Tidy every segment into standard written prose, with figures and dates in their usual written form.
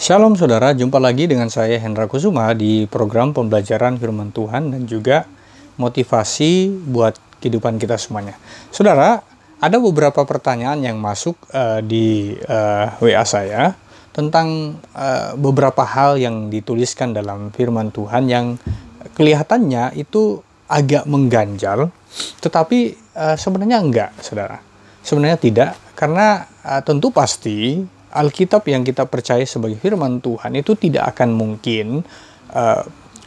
Shalom saudara, jumpa lagi dengan saya Hendra Kusuma di program pembelajaran firman Tuhan dan juga motivasi buat kehidupan kita semuanya. Saudara, ada beberapa pertanyaan yang masuk di WA saya tentang beberapa hal yang dituliskan dalam firman Tuhan yang kelihatannya itu agak mengganjal, tetapi sebenarnya enggak, saudara. Sebenarnya tidak, karena tentu pasti Alkitab yang kita percaya sebagai firman Tuhan itu tidak akan mungkin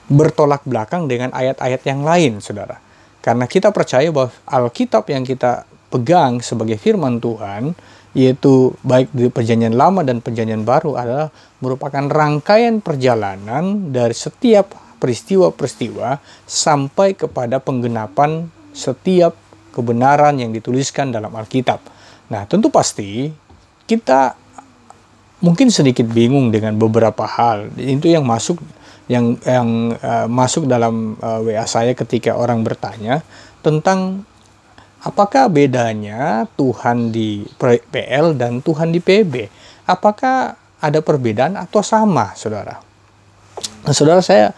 bertolak belakang dengan ayat-ayat yang lain, saudara. Karena kita percaya bahwa Alkitab yang kita pegang sebagai firman Tuhan, yaitu baik di Perjanjian Lama dan Perjanjian Baru, adalah merupakan rangkaian perjalanan dari setiap peristiwa-peristiwa sampai kepada penggenapan setiap kebenaran yang dituliskan dalam Alkitab. Nah, tentu pasti kita mungkin sedikit bingung dengan beberapa hal. Itu yang masuk masuk dalam WA saya ketika orang bertanya tentang apakah bedanya Tuhan di PL dan Tuhan di PB. Apakah ada perbedaan atau sama, saudara? Nah, saudara, saya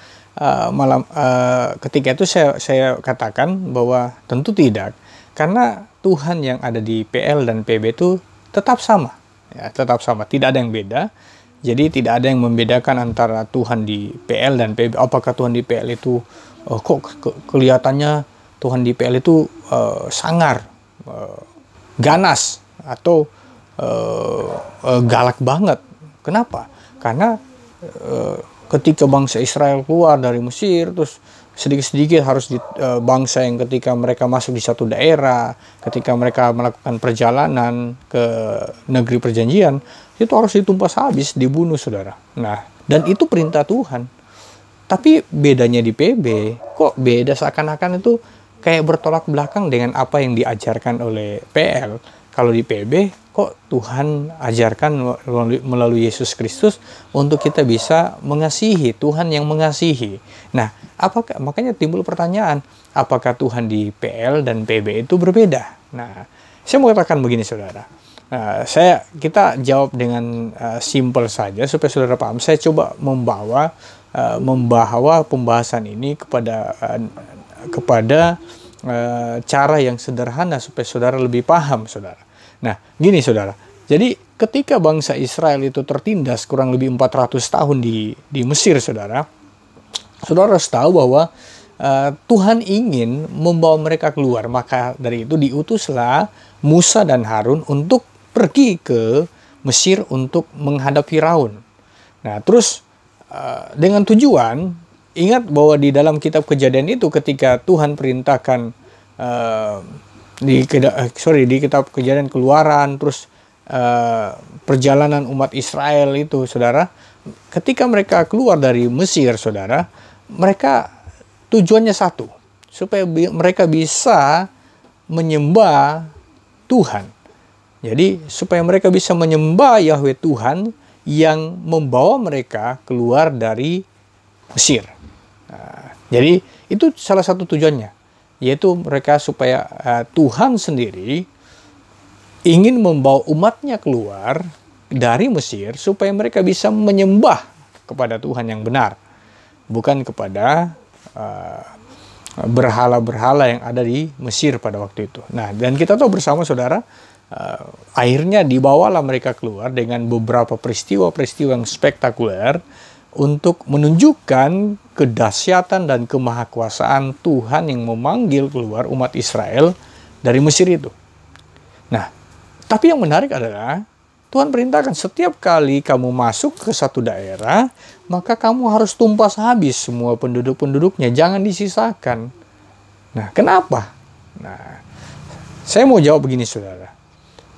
ketika itu saya katakan bahwa tentu tidak, karena Tuhan yang ada di PL dan PB itu tetap sama. Ya, tetap sama, tidak ada yang beda. Jadi tidak ada yang membedakan antara Tuhan di PL dan PB. Apakah Tuhan di PL itu kelihatannya Tuhan di PL itu sangar, ganas, atau galak banget. Kenapa? Karena ketika bangsa Israel keluar dari Mesir, terus sedikit-sedikit harus bangsa yang ketika mereka masuk di satu daerah, ketika mereka melakukan perjalanan ke negeri perjanjian, itu harus ditumpas habis, dibunuh, saudara. Nah, dan itu perintah Tuhan. Tapi bedanya di PB, kok beda, seakan-akan itu kayak bertolak belakang dengan apa yang diajarkan oleh PL. Kalau di PB, kok Tuhan ajarkan melalui Yesus Kristus untuk kita bisa mengasihi, Tuhan yang mengasihi. Nah, makanya timbul pertanyaan, apakah Tuhan di PL dan PB itu berbeda? Nah, saya mau katakan begini, saudara. Kita jawab dengan simpel saja supaya saudara paham. Saya coba membawa pembahasan ini kepada cara yang sederhana supaya saudara lebih paham, saudara. Nah, gini, saudara. Jadi ketika bangsa Israel itu tertindas kurang lebih 400 tahun di Mesir, saudara harus tahu bahwa Tuhan ingin membawa mereka keluar. Maka dari itu diutuslah Musa dan Harun untuk pergi ke Mesir untuk menghadap Firaun. Nah, terus dengan tujuan, ingat bahwa di dalam kitab Kejadian itu ketika Tuhan perintahkan di kitab Kejadian, Keluaran, terus perjalanan umat Israel itu, saudara, ketika mereka keluar dari Mesir, saudara, mereka tujuannya satu, supaya mereka bisa menyembah Tuhan. Jadi supaya mereka bisa menyembah Yahweh Tuhan yang membawa mereka keluar dari Mesir. Nah, jadi itu salah satu tujuannya, yaitu mereka supaya Tuhan sendiri ingin membawa umatnya keluar dari Mesir supaya mereka bisa menyembah kepada Tuhan yang benar, bukan kepada berhala-berhala yang ada di Mesir pada waktu itu. Nah, dan kita tahu bersama, saudara, akhirnya dibawalah mereka keluar dengan beberapa peristiwa-peristiwa yang spektakuler untuk menunjukkan kedahsyatan dan kemahakuasaan Tuhan yang memanggil keluar umat Israel dari Mesir itu. Nah, tapi yang menarik adalah Tuhan perintahkan setiap kali kamu masuk ke satu daerah, maka kamu harus tumpas habis semua penduduk-penduduknya, jangan disisakan. Nah, kenapa? Nah, saya mau jawab begini, saudara.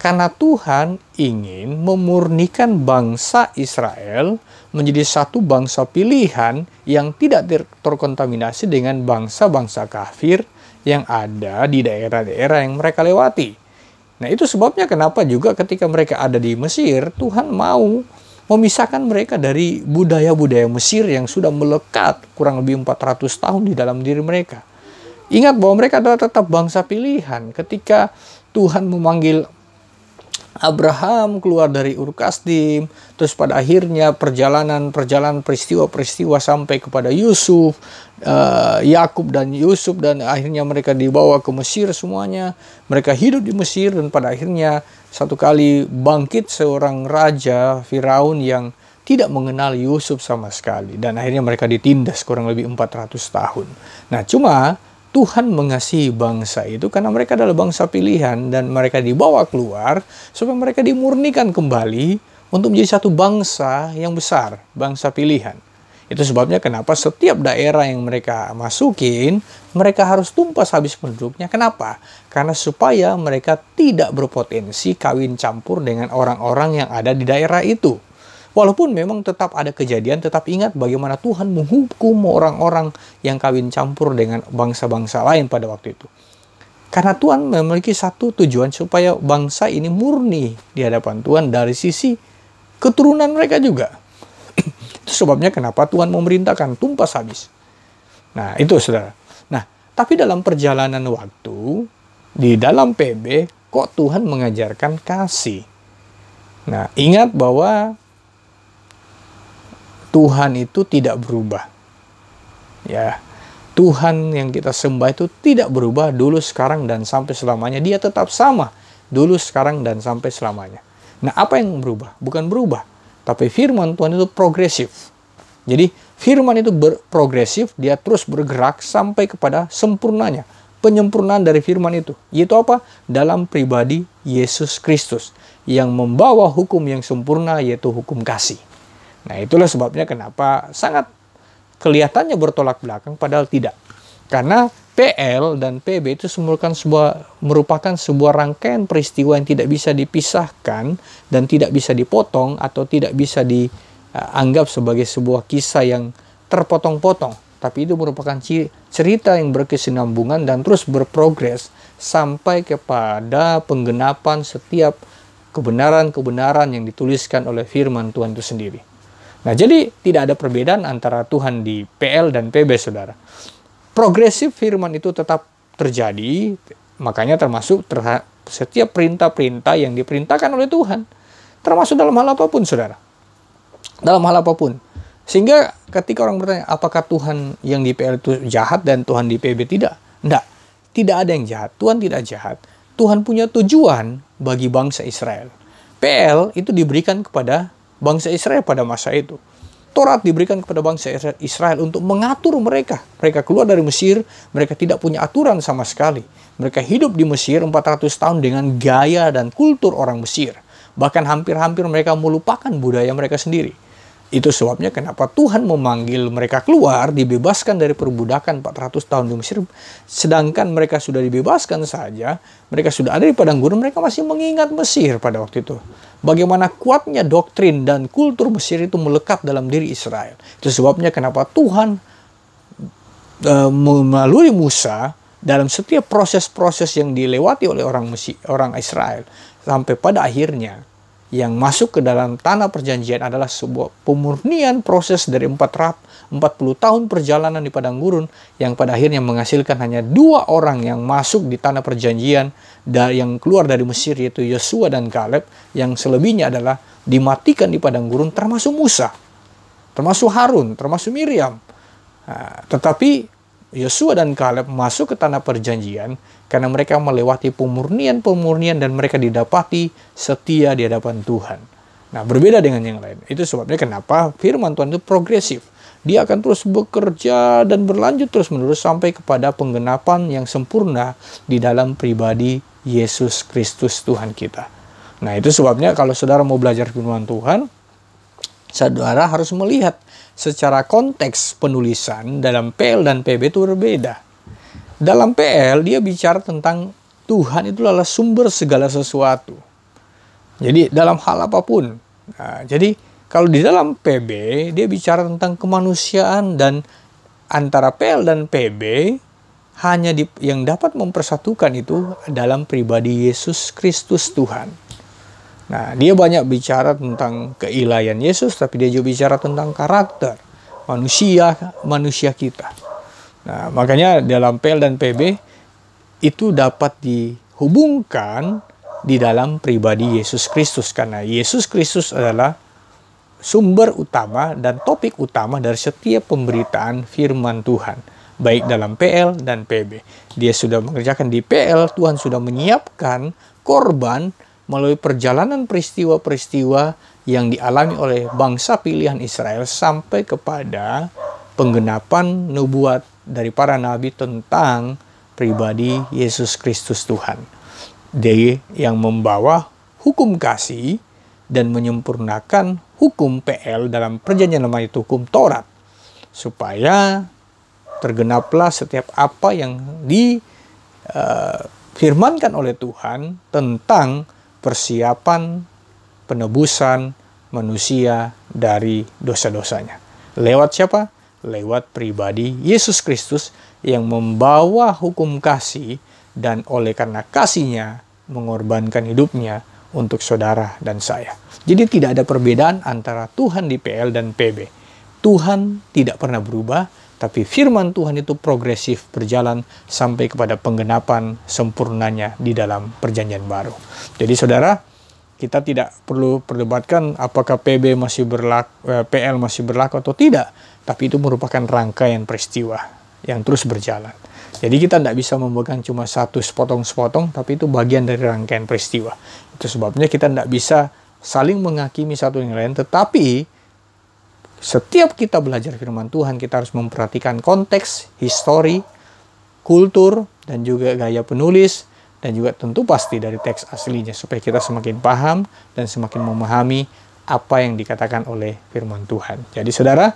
Karena Tuhan ingin memurnikan bangsa Israel menjadi satu bangsa pilihan yang tidak terkontaminasi dengan bangsa-bangsa kafir yang ada di daerah-daerah yang mereka lewati. Nah, itu sebabnya kenapa juga ketika mereka ada di Mesir, Tuhan mau memisahkan mereka dari budaya-budaya Mesir yang sudah melekat kurang lebih 400 tahun di dalam diri mereka. Ingat bahwa mereka adalah tetap bangsa pilihan. Ketika Tuhan memanggil Abraham keluar dari Ur Kasdim, terus pada akhirnya perjalanan peristiwa-peristiwa sampai kepada Yusuf, Yakub dan Yusuf, dan akhirnya mereka dibawa ke Mesir semuanya. Mereka hidup di Mesir dan pada akhirnya satu kali bangkit seorang raja Firaun yang tidak mengenal Yusuf sama sekali, dan akhirnya mereka ditindas kurang lebih 400 tahun. Nah, cuma Tuhan mengasihi bangsa itu karena mereka adalah bangsa pilihan dan mereka dibawa keluar supaya mereka dimurnikan kembali untuk menjadi satu bangsa yang besar, bangsa pilihan. Itu sebabnya kenapa setiap daerah yang mereka masukin, mereka harus tumpas habis penduduknya. Kenapa? Karena supaya mereka tidak berpotensi kawin campur dengan orang-orang yang ada di daerah itu. Walaupun memang tetap ada kejadian, tetap ingat bagaimana Tuhan menghukum orang-orang yang kawin campur dengan bangsa-bangsa lain pada waktu itu. Karena Tuhan memiliki satu tujuan supaya bangsa ini murni di hadapan Tuhan dari sisi keturunan mereka juga. Itu sebabnya kenapa Tuhan memerintahkan tumpas habis. Nah, itu saudara. Nah, tapi dalam perjalanan waktu, di dalam PB, kok Tuhan mengajarkan kasih. Nah, ingat bahwa Tuhan itu tidak berubah. Ya, Tuhan yang kita sembah itu tidak berubah dulu, sekarang, dan sampai selamanya. Dia tetap sama dulu, sekarang, dan sampai selamanya. Nah, apa yang berubah? Bukan berubah, tapi firman Tuhan itu progresif. Jadi, firman itu progresif, dia terus bergerak sampai kepada sempurnanya. Penyempurnaan dari firman itu. Yaitu apa? Dalam pribadi Yesus Kristus. Yang membawa hukum yang sempurna, yaitu hukum kasih. Nah, itulah sebabnya kenapa sangat kelihatannya bertolak belakang, padahal tidak. Karena PL dan PB itu merupakan sebuah rangkaian peristiwa yang tidak bisa dipisahkan dan tidak bisa dipotong atau tidak bisa dianggap sebagai sebuah kisah yang terpotong-potong. Tapi itu merupakan cerita yang berkesinambungan dan terus berprogres sampai kepada penggenapan setiap kebenaran-kebenaran yang dituliskan oleh firman Tuhan itu sendiri. Nah, jadi tidak ada perbedaan antara Tuhan di PL dan PB, saudara. Progresif firman itu tetap terjadi, makanya termasuk setiap perintah-perintah yang diperintahkan oleh Tuhan. Termasuk dalam hal apapun, saudara. Dalam hal apapun. Sehingga ketika orang bertanya, apakah Tuhan yang di PL itu jahat dan Tuhan di PB tidak? Tidak. Tidak ada yang jahat. Tuhan tidak jahat. Tuhan punya tujuan bagi bangsa Israel. PL itu diberikan kepada bangsa Israel pada masa itu. Taurat diberikan kepada bangsa Israel untuk mengatur mereka. Mereka keluar dari Mesir, mereka tidak punya aturan sama sekali. Mereka hidup di Mesir 400 tahun dengan gaya dan kultur orang Mesir. Bahkan hampir-hampir mereka melupakan budaya mereka sendiri. Itu sebabnya kenapa Tuhan memanggil mereka keluar, dibebaskan dari perbudakan 400 tahun di Mesir. Sedangkan mereka sudah dibebaskan saja, mereka sudah ada di padang gurun, mereka masih mengingat Mesir pada waktu itu. Bagaimana kuatnya doktrin dan kultur Mesir itu melekat dalam diri Israel. Itu sebabnya kenapa Tuhan melalui Musa dalam setiap proses-proses yang dilewati oleh orang Israel. Sampai pada akhirnya yang masuk ke dalam tanah perjanjian adalah sebuah pemurnian proses dari 40 tahun perjalanan di padang gurun yang pada akhirnya menghasilkan hanya 2 orang yang masuk di tanah perjanjian yang keluar dari Mesir, yaitu Yosua dan Kaleb, yang selebihnya adalah dimatikan di padang gurun, termasuk Musa, termasuk Harun, termasuk Miriam. Nah, tetapi Yosua dan Kaleb masuk ke tanah perjanjian karena mereka melewati pemurnian dan mereka didapati setia di hadapan Tuhan. Nah, berbeda dengan yang lain. Itu sebabnya kenapa firman Tuhan itu progresif. Dia akan terus bekerja dan berlanjut terus-menerus sampai kepada penggenapan yang sempurna di dalam pribadi Yesus Kristus Tuhan kita. Nah, itu sebabnya kalau saudara mau belajar firman Tuhan, saudara harus melihat secara konteks penulisan dalam PL dan PB itu berbeda. Dalam PL dia bicara tentang Tuhan itu adalah sumber segala sesuatu. Jadi dalam hal apapun. Nah, jadi kalau di dalam PB dia bicara tentang kemanusiaan, dan antara PL dan PB hanya yang dapat mempersatukan itu dalam pribadi Yesus Kristus Tuhan. Nah, dia banyak bicara tentang keilahian Yesus, tapi dia juga bicara tentang karakter manusia kita. Nah, makanya dalam PL dan PB itu dapat dihubungkan di dalam pribadi Yesus Kristus. Karena Yesus Kristus adalah sumber utama dan topik utama dari setiap pemberitaan firman Tuhan, baik dalam PL dan PB. Dia sudah mengerjakan di PL, Tuhan sudah menyiapkan korban melalui perjalanan peristiwa-peristiwa yang dialami oleh bangsa pilihan Israel sampai kepada penggenapan nubuat dari para nabi tentang pribadi Yesus Kristus Tuhan. Dia yang membawa hukum kasih dan menyempurnakan hukum PL dalam perjanjian lama, itu hukum Taurat, supaya tergenaplah setiap apa yang difirmankan oleh Tuhan tentang persiapan penebusan manusia dari dosa-dosanya. Lewat siapa? Lewat pribadi Yesus Kristus yang membawa hukum kasih dan oleh karena kasihnya mengorbankan hidupnya untuk saudara dan saya. Jadi tidak ada perbedaan antara Tuhan di PL dan PB. Tuhan tidak pernah berubah, tapi firman Tuhan itu progresif berjalan sampai kepada penggenapan sempurnanya di dalam perjanjian baru. Jadi saudara, kita tidak perlu perdebatkan apakah PB masih berlaku, PL masih berlaku atau tidak, tapi itu merupakan rangkaian peristiwa yang terus berjalan. Jadi kita tidak bisa memegang cuma satu sepotong-sepotong, tapi itu bagian dari rangkaian peristiwa. Itu sebabnya kita tidak bisa saling menghakimi satu yang lain, tetapi setiap kita belajar firman Tuhan, kita harus memperhatikan konteks, histori, kultur, dan juga gaya penulis, dan juga tentu pasti dari teks aslinya, supaya kita semakin paham dan semakin memahami apa yang dikatakan oleh firman Tuhan. Jadi saudara,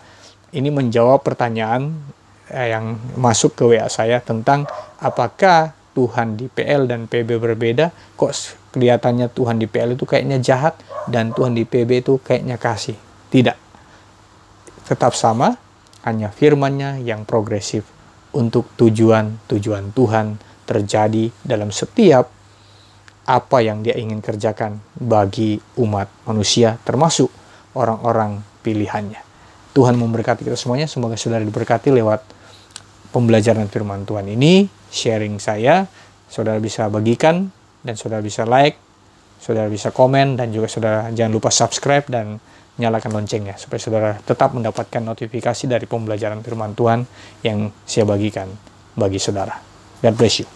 ini menjawab pertanyaan yang masuk ke WA saya tentang apakah Tuhan di PL dan PB berbeda. Kok kelihatannya Tuhan di PL itu kayaknya jahat dan Tuhan di PB itu kayaknya kasih. Tidak. Tetap sama, hanya firman-Nya yang progresif untuk tujuan-tujuan Tuhan terjadi dalam setiap apa yang Dia ingin kerjakan bagi umat manusia, termasuk orang-orang pilihannya. Tuhan memberkati kita semuanya. Semoga saudara diberkati lewat pembelajaran firman Tuhan ini. Sharing saya, saudara bisa bagikan, dan saudara bisa like, saudara bisa komen, dan juga saudara jangan lupa subscribe dan nyalakan loncengnya, supaya saudara tetap mendapatkan notifikasi dari pembelajaran firman Tuhan yang saya bagikan bagi saudara. God bless you.